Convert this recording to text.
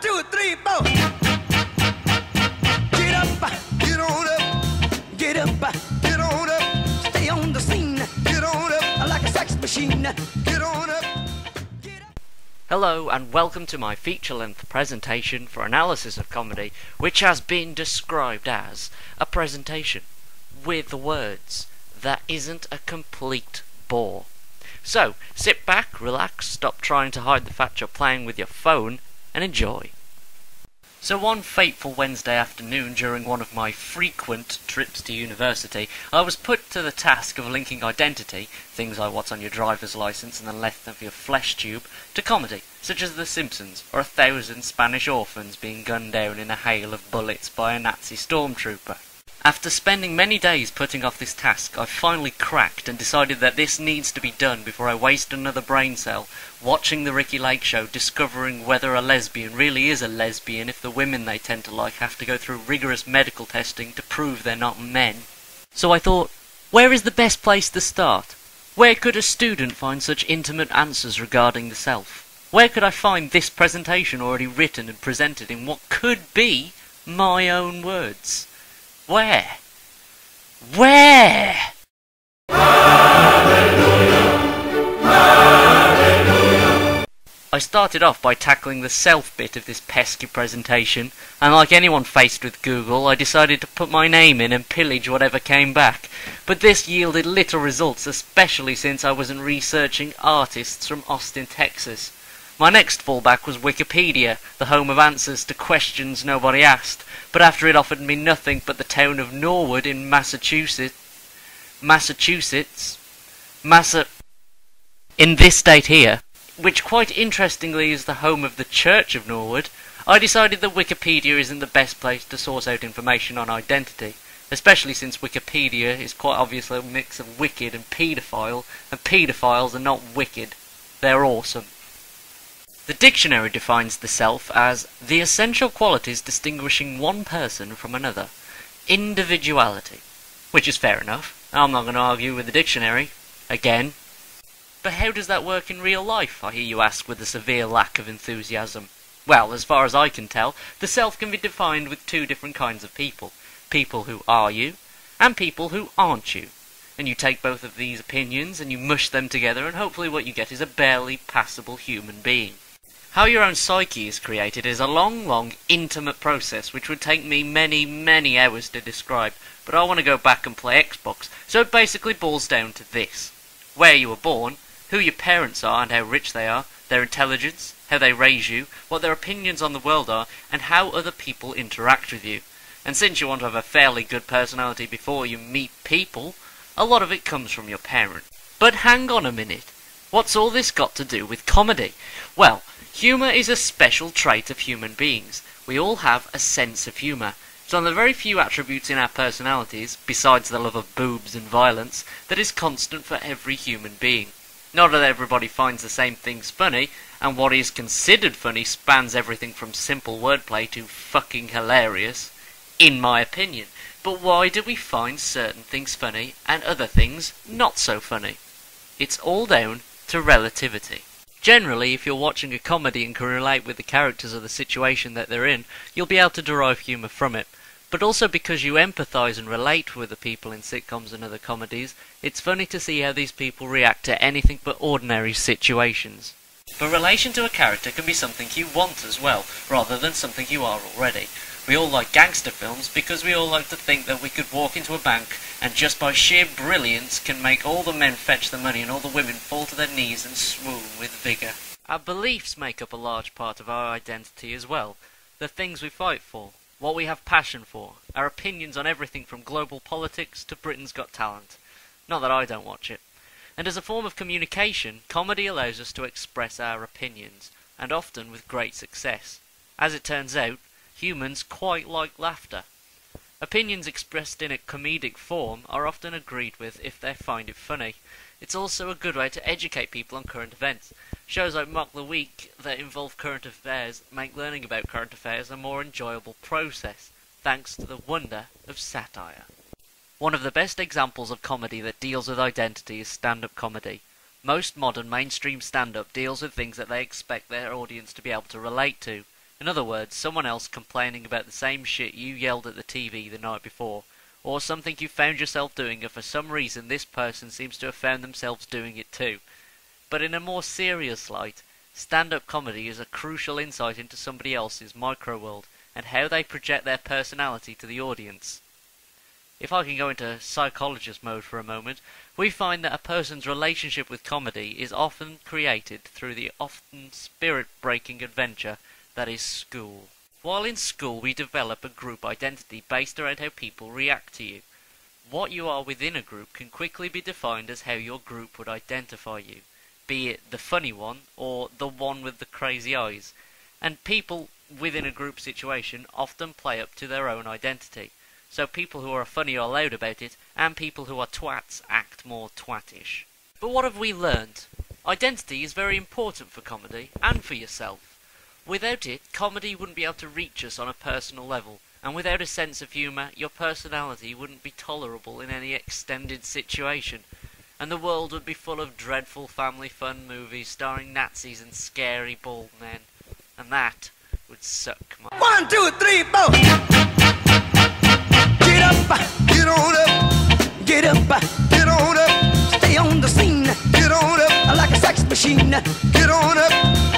1, 2, 3, 4. Get up, get on up, get up, get on up. Stay on the scene, get on up, like a sex machine. Get on up. Hello and welcome to my feature-length presentation for analysis of comedy, which has been described as a presentation with words that isn't a complete bore. So, sit back, relax, stop trying to hide the fact you're playing with your phone, and enjoy. So one fateful Wednesday afternoon during one of my frequent trips to university, I was put to the task of linking identity, things like what's on your driver's license and the length of your flesh tube, to comedy, such as The Simpsons, or 1,000 Spanish orphans being gunned down in a hail of bullets by a Nazi stormtrooper. After spending many days putting off this task, I finally cracked and decided that this needs to be done before I waste another brain cell watching the Ricky Lake show, discovering whether a lesbian really is a lesbian if the women they tend to like have to go through rigorous medical testing to prove they're not men. So I thought, where is the best place to start? Where could a student find such intimate answers regarding the self? Where could I find this presentation already written and presented in what could be my own words? Where? Where? I started off by tackling the self bit of this pesky presentation, and like anyone faced with Google, I decided to put my name in and pillage whatever came back. But this yielded little results, especially since I wasn't researching artists from Austin, Texas. My next fallback was Wikipedia, the home of answers to questions nobody asked, but after it offered me nothing but the town of Norwood in in this state here, which quite interestingly is the home of the Church of Norwood, I decided that Wikipedia isn't the best place to source out information on identity, especially since Wikipedia is quite obviously a mix of wicked and paedophiles are not wicked, they're awesome. The dictionary defines the self as the essential qualities distinguishing one person from another. Individuality. Which is fair enough. I'm not going to argue with the dictionary. Again. But how does that work in real life, I hear you ask with a severe lack of enthusiasm. Well, as far as I can tell, the self can be defined with two different kinds of people. People who are you, and people who aren't you. And you take both of these opinions and you mush them together, and hopefully what you get is a barely passable human being. How your own psyche is created is a long, intimate process which would take me many hours to describe, but I want to go back and play Xbox, so it basically boils down to this. Where you were born, who your parents are and how rich they are, their intelligence, how they raise you, what their opinions on the world are, and how other people interact with you. And since you want to have a fairly good personality before you meet people, a lot of it comes from your parent. But hang on a minute. What's all this got to do with comedy? Well, humour is a special trait of human beings. We all have a sense of humour. It's one of the very few attributes in our personalities, besides the love of boobs and violence, that is constant for every human being. Not that everybody finds the same things funny, and what is considered funny spans everything from simple wordplay to fucking hilarious, in my opinion. But why do we find certain things funny and other things not so funny? It's all down to relativity. Generally, if you're watching a comedy and can relate with the characters or the situation that they're in, you'll be able to derive humour from it. But also because you empathise and relate with the people in sitcoms and other comedies, it's funny to see how these people react to anything but ordinary situations. But relation to a character can be something you want as well, rather than something you are already. We all like gangster films because we all like to think that we could walk into a bank and just by sheer brilliance can make all the men fetch the money and all the women fall to their knees and swoon with vigour. Our beliefs make up a large part of our identity as well. The things we fight for, what we have passion for, our opinions on everything from global politics to Britain's Got Talent. Not that I don't watch it. And as a form of communication, comedy allows us to express our opinions, and often with great success. As it turns out, humans quite like laughter. Opinions expressed in a comedic form are often agreed with if they find it funny. It's also a good way to educate people on current events. Shows like Mock the Week that involve current affairs make learning about current affairs a more enjoyable process, thanks to the wonder of satire. One of the best examples of comedy that deals with identity is stand-up comedy. Most modern mainstream stand-up deals with things that they expect their audience to be able to relate to. In other words, someone else complaining about the same shit you yelled at the TV the night before, or something you found yourself doing and for some reason this person seems to have found themselves doing it too. But in a more serious light, stand-up comedy is a crucial insight into somebody else's micro-world and how they project their personality to the audience. If I can go into psychologist mode for a moment, we find that a person's relationship with comedy is often created through the often spirit-breaking adventure that is school. While in school we develop a group identity based around how people react to you. What you are within a group can quickly be defined as how your group would identify you, be it the funny one or the one with the crazy eyes. And people within a group situation often play up to their own identity. So people who are funny are loud about it, and people who are twats act more twatish. But what have we learned? Identity is very important for comedy, and for yourself. Without it, comedy wouldn't be able to reach us on a personal level, and without a sense of humour, your personality wouldn't be tolerable in any extended situation, and the world would be full of dreadful family fun movies starring Nazis and scary bald men, and that would suck my... 1, 2, 3, 4. Get up, get on up, get up, get on up. Stay on the scene, get on up like a sex machine. Get on up.